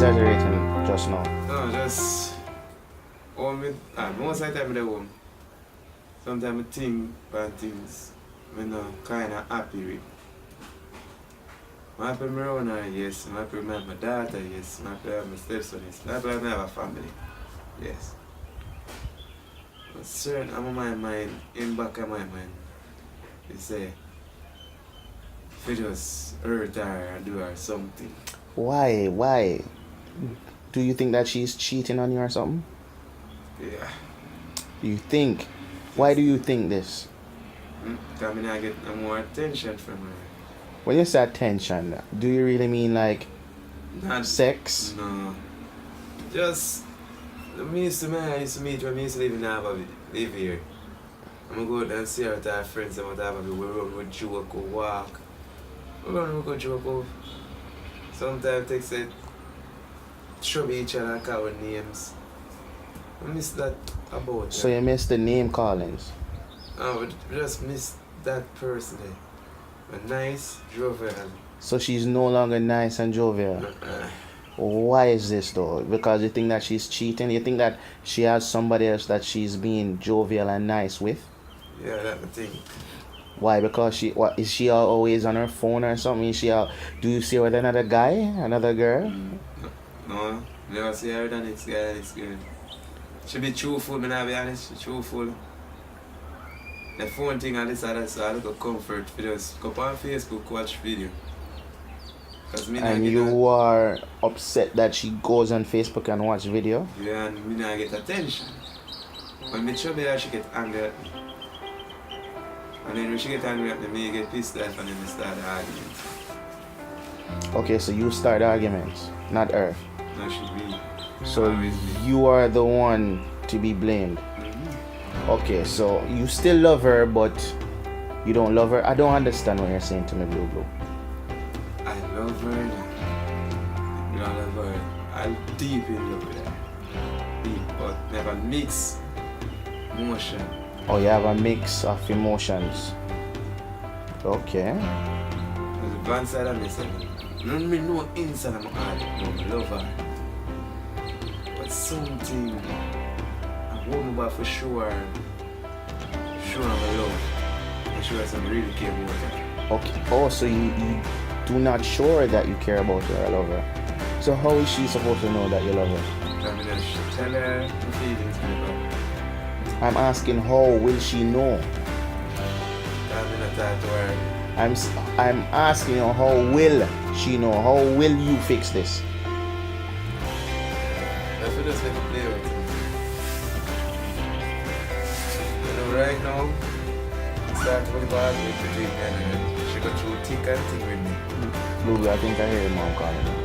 exaggerating just now? No, just most of the time I home. Sometimes I think about things I'm not kind of happy with. I'm happy with my own, yes. I'm happy with my daughter, yes. I'm happy with my stepson, yes. I'm happy with I have a family, yes. But certain I'm my mind, in back of my mind, you say, if you just hurt her or do her something. Why? Why? Do you think that she's cheating on you or something? Yeah. You think? Why do you think this? Because I get more attention from her. When you say attention, do you really mean like Not sex? No. Just, I used to meet when I used to live in Nava, live here. I'm going to go out and see her with her friends and what have you. We run, we joke, we walk. We run, we go joke. Sometimes they say, show me each other, call our names. I miss that about So her. you miss the name callings? Oh, we just miss that person there. But nice, jovial. So she's no longer nice and jovial. Why is this though? Because you think that she's cheating? You think that she has somebody else that she's being jovial and nice with? Yeah, that's the thing. Why? Because is she always on her phone or something? Do you see her with another guy, another girl? No, never see her with the next guy, the next girl. She be truthful, me not be honest, she truthful. The phone thing and this and that, so I look a comfort for just go on Facebook, watch video. And you are upset that she goes on Facebook and watch video? Yeah, and me not get attention. When me trouble her, she get angry at me. And then when she get angry at me, me get pissed off and then we start the argument. Okay, so you start arguments, not her. No, she be. So Always me. you are the one to be blamed. Mm-hmm. Okay, so you still love her, but you don't love her. I don't understand what you're saying to me, Blu Blu. I love her. I love her. I'm deep in love with her. Deep, but never mix emotion. Oh, you have a mix of emotions. Okay. There's one side of me saying, me know inside of my heart, no, I love her. But something, I want me back for sure I'm in love. I'm sure I really care about her. Okay. Oh, so you do not sure that you care about her or love her. So how is she supposed to know that you love her? I mean, I should tell her my feelings for her. I'm asking how will she know? I'm in a talk to her. I'm asking you how will she know? How will you fix this? I feel just like a play with her. You know, right now, it's start with the argument between me and her. She go through thick and thin with me. Blu Blu, I think I hear your mom calling me.